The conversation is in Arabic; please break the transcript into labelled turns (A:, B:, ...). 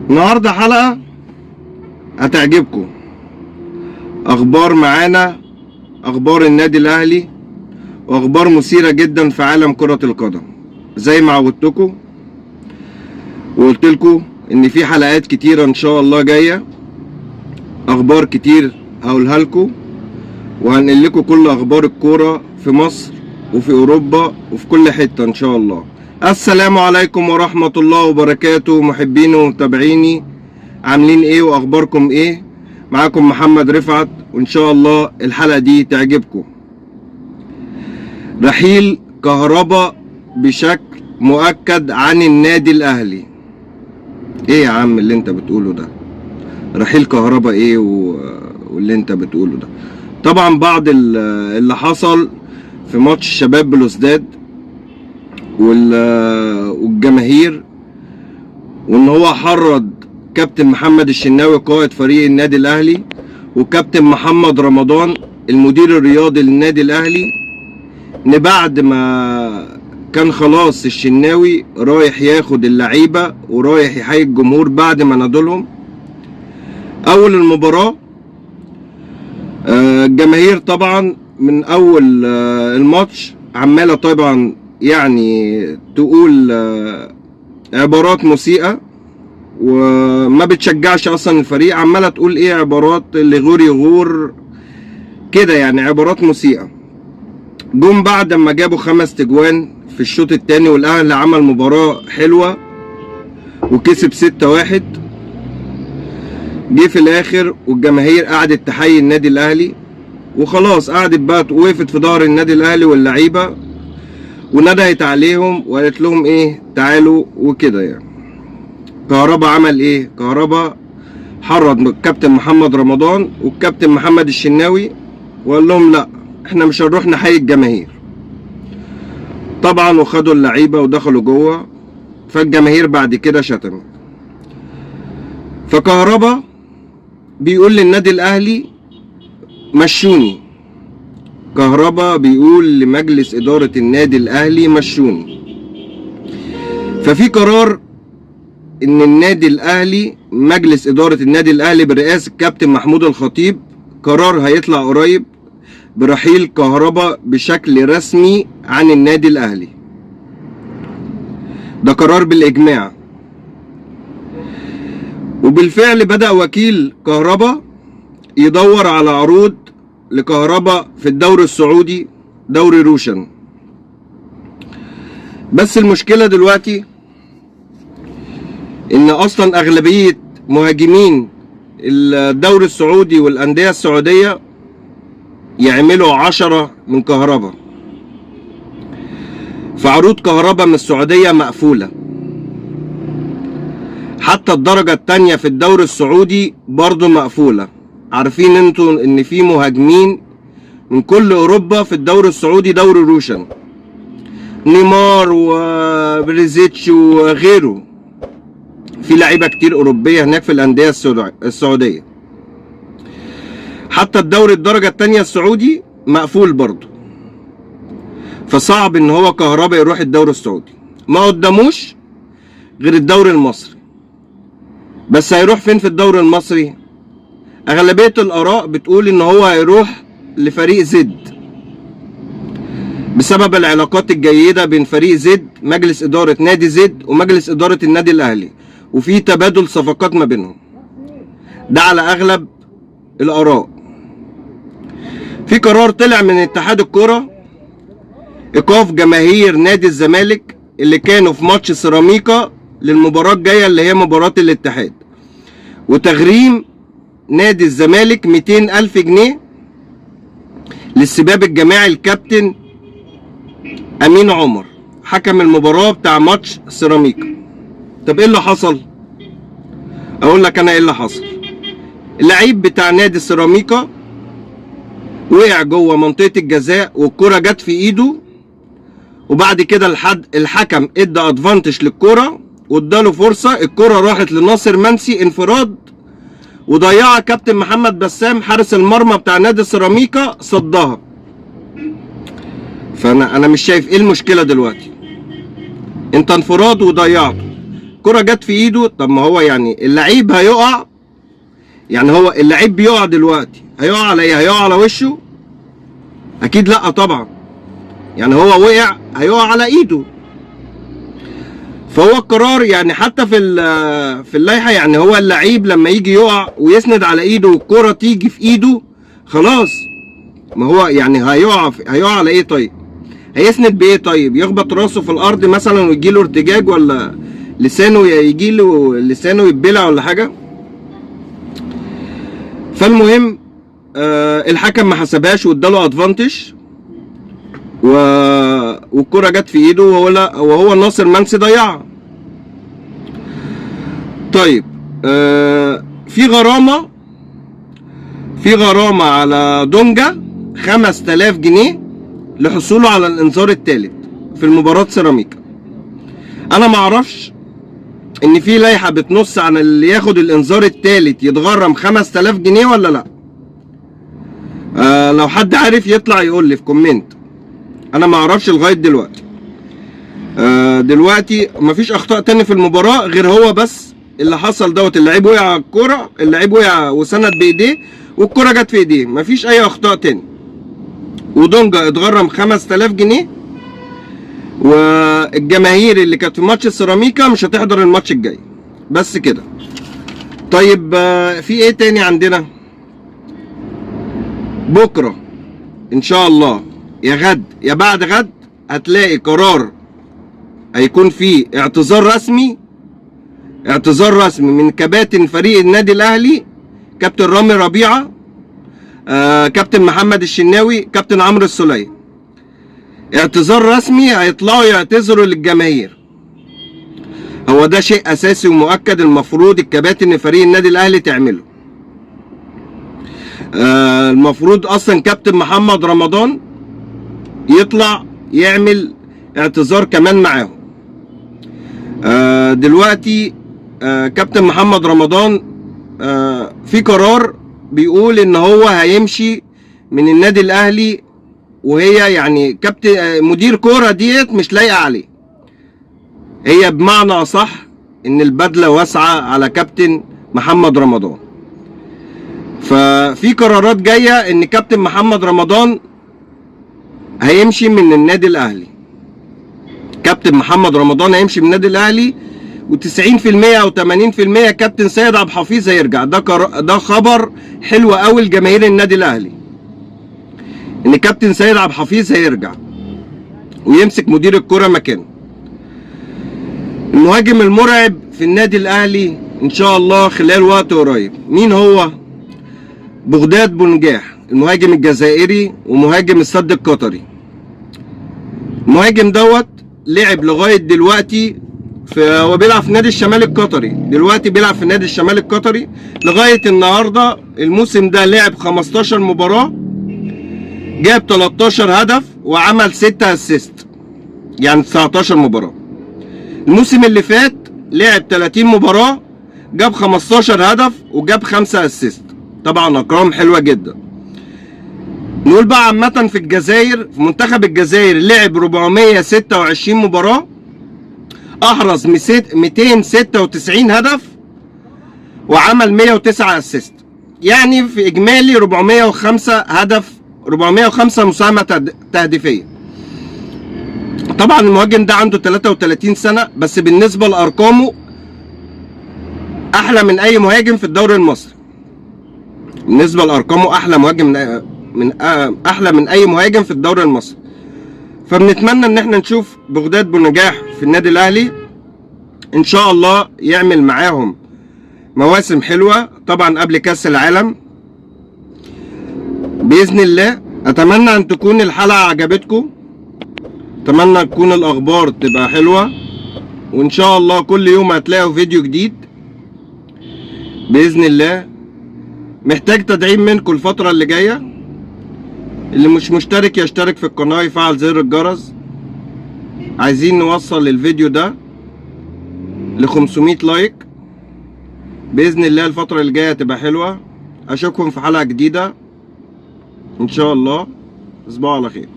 A: النهارده حلقة هتعجبكم. اخبار معانا، اخبار النادي الاهلي واخبار مثيرة جدا في عالم كرة القدم. زي ما عودتكم وقلت لكم ان في حلقات كتيرة ان شاء الله جاية، اخبار كتير هقولها لكم وهنقل لكم كل اخبار الكورة في مصر وفي اوروبا وفي كل حتة ان شاء الله. السلام عليكم ورحمة الله وبركاته، محبيني ومتابعيني، عاملين ايه واخباركم ايه؟ معاكم محمد رفعت، وان شاء الله الحلقة دي تعجبكم. رحيل كهربا بشكل مؤكد عن النادي الاهلي. ايه يا عم اللي انت بتقوله ده؟ رحيل كهربا ايه واللي انت بتقوله ده؟ طبعا بعد اللي حصل في ماتش شباب بلوزداد والجماهير، وان هو حرض كابتن محمد الشناوي قائد فريق النادي الاهلي وكابتن محمد رمضان المدير الرياضي للنادي الاهلي، ان بعد ما كان خلاص الشناوي رايح ياخد اللعيبه ورايح يحيي الجمهور بعد ما نادولهم اول المباراه، الجماهير طبعا من اول الماتش عماله طبعا يعني تقول عبارات مسيئه وما بتشجعش اصلا الفريق، عماله تقول ايه عبارات اللي غور يغور كده، يعني عبارات مسيئه. جم بعد ما جابوا 5 تجوان في الشوط الثاني والاهلي عمل مباراه حلوه وكسب 6-1، جه في الاخر والجماهير قعدت تحيي النادي الاهلي وخلاص، قعدت بقى وقفت في ظهر النادي الاهلي واللعيبه وندهت عليهم وقالت لهم ايه تعالوا وكده. يعني كهربا عمل ايه؟ كهربا حرض الكابتن محمد رمضان والكابتن محمد الشناوي وقال لهم لا احنا مش هنروح نحيي الجماهير. طبعا وخدوا اللعيبه ودخلوا جوه، فالجماهير بعد كده شتمت. فكهربا بيقول للنادي الاهلي مشوني. كهربا بيقول لمجلس اداره النادي الاهلي مشوني. ففي قرار ان النادي الاهلي، مجلس اداره النادي الاهلي برئاسه الكابتن محمود الخطيب، قرار هيطلع قريب برحيل كهربا بشكل رسمي عن النادي الاهلي. ده قرار بالاجماع، وبالفعل بدأ وكيل كهربا يدور على عروض لكهربا في الدوري السعودي، دوري روشن. بس المشكلة دلوقتي ان اصلا اغلبية مهاجمين الدوري السعودي والاندية السعودية يعملوا 10 من كهربا، فعروض كهربا من السعودية مقفولة. حتى الدرجة التانية في الدوري السعودي برضو مقفولة. عارفين انتوا ان في مهاجمين من كل اوروبا في الدوري السعودي دوري روشن، نيمار وبريزيتش وغيره، في لعيبة كتير اوروبية هناك في الاندية السعودية. حتى الدوري الدرجة التانية السعودي مقفول برضو، فصعب ان هو كهربا يروح الدوري السعودي. ما قداموش غير الدوري المصري. بس هيروح فين في الدوري المصري؟ اغلبية الاراء بتقول ان هو هيروح لفريق زد بسبب العلاقات الجيدة بين فريق زد، مجلس ادارة نادي زد ومجلس ادارة النادي الاهلي، وفي تبادل صفقات ما بينهم. ده على اغلب الاراء. في قرار طلع من اتحاد الكرة ايقاف جماهير نادي الزمالك اللي كانوا في ماتش سيراميكا للمباراة الجاية اللي هي مباراة الاتحاد، وتغريم نادي الزمالك 200,000 جنيه للسباب الجماعي الكابتن امين عمر حكم المباراة بتاع ماتش سيراميكا. طب ايه اللي حصل؟ اقول لك انا ايه اللي حصل. اللعيب بتاع نادي سيراميكا وقع جوه منطقة الجزاء والكرة جت في ايده، وبعد كده الحكم ادى ادفانتج للكرة واداله فرصة، الكرة راحت لناصر منسي انفراد وضيعها كابتن محمد بسام حارس المرمى بتاع نادي سيراميكا، صدها. فانا مش شايف ايه المشكلة دلوقتي. انت انفراد وضيعته، الكرة جت في ايده، طب ما هو يعني اللعيب هيقع، يعني هو اللعيب بيقع دلوقتي هيقع على ايه؟ هيقع على وشه؟ اكيد لا طبعا. يعني هو وقع هيقع على ايده. فهو القرار يعني حتى في اللائحه، يعني هو اللعيب لما يجي يقع ويسند على ايده والكرة تيجي في ايده خلاص. ما هو يعني هيقع على ايه طيب؟ هيسند بايه طيب؟ يخبط راسه في الارض مثلا ويجي له ارتجاج، ولا لسانه يجي له لسانه يتبلع ولا حاجه؟ فالمهم الحكم ما حسبهاش واداله ادفانتج، والكرة جت في ايده وهو ناصر منسي ضيعها. طيب في غرامة على دونجا 5000 جنيه لحصوله على الانذار الثالث في المباراة سيراميكا. انا ما اعرفش ان في لائحة بتنص عن اللي ياخد الانذار الثالث يتغرم 5000 جنيه ولا لا. لو حد عارف يطلع يقول لي في كومنت. انا ما اعرفش لغاية دلوقتي. دلوقتي مفيش اخطاء تاني في المباراة غير هو بس اللي حصل دوت. اللعيب وقع على الكرة، اللعيب وقع وسند بايديه والكرة جت في ايديه، مفيش اي اخطاء تاني. ودونجا اتغرم 5000 جنيه، والجماهير اللي كانت في ماتش السيراميكا مش هتحضر الماتش الجاي. بس كده. طيب في ايه تاني عندنا؟ بكرة ان شاء الله يا غد يا بعد غد هتلاقي قرار، هيكون فيه اعتذار رسمي من كباتن فريق النادي الاهلي، كابتن رامي ربيعة، كابتن محمد الشناوي، كابتن عمرو السولية. اعتذار رسمي، هيطلعوا يعتذروا للجماهير. هو ده شيء اساسي ومؤكد المفروض الكباتن فريق النادي الاهلي تعمله. المفروض اصلا كابتن محمد رمضان يطلع يعمل اعتذار كمان معاهم. دلوقتي كابتن محمد رمضان في قرار بيقول ان هو هيمشي من النادي الاهلي، وهي يعني كابتن مدير كوره ديت مش لايقه عليه. هي بمعنى اصح ان البدله واسعه على كابتن محمد رمضان. ففي قرارات جايه ان كابتن محمد رمضان هيمشي من النادي الاهلي. كابتن محمد رمضان هيمشي من النادي الاهلي، و90% او 80% كابتن سيد عبد الحفيظ هيرجع. ده خبر حلو قوي لجماهير النادي الاهلي، ان كابتن سيد عبد الحفيظ هيرجع ويمسك مدير الكرة مكانه. المهاجم المرعب في النادي الاهلي ان شاء الله خلال وقت قريب مين هو؟ بغداد بنجاح، المهاجم الجزائري ومهاجم السد القطري. المهاجم دوت لعب لغايه دلوقتي هو بيلعب في نادي الشمال القطري، دلوقتي بيلعب في نادي الشمال القطري لغايه النهارده. الموسم ده لعب 15 مباراه، جاب 13 هدف وعمل 6 اسيست، يعني 19 مباراه. الموسم اللي فات لعب 30 مباراه، جاب 15 هدف وجاب 5 اسيست. طبعا ارقام حلوه جدا. نقول بقى عامه في الجزائر، في منتخب الجزائر لعب 426 مباراه، احرز 296 هدف وعمل 109 اسيست، يعني في اجمالي 405 هدف، 405 مساهمه تهديفيه. طبعا المهاجم ده عنده 33 سنه، بس بالنسبه لارقامه احلى من اي مهاجم في الدوري المصري. بالنسبه لارقامه احلى من اي مهاجم في الدوري المصري. فبنتمنى ان احنا نشوف بغداد بنجاح في النادي الاهلي ان شاء الله، يعمل معاهم مواسم حلوه طبعا قبل كاس العالم باذن الله. اتمنى ان تكون الحلقه عجبتكم، اتمنى تكون الاخبار تبقى حلوه، وان شاء الله كل يوم هتلاقوا فيديو جديد باذن الله. محتاج تدعيم منكم الفتره اللي جايه. اللي مش مشترك يشترك في القناه، يفعل زر الجرس. عايزين نوصل الفيديو ده ل 500 لايك باذن الله. الفتره اللي جايه هتبقى حلوه. اشوفكم في حلقه جديده ان شاء الله. تصبحوا على خير.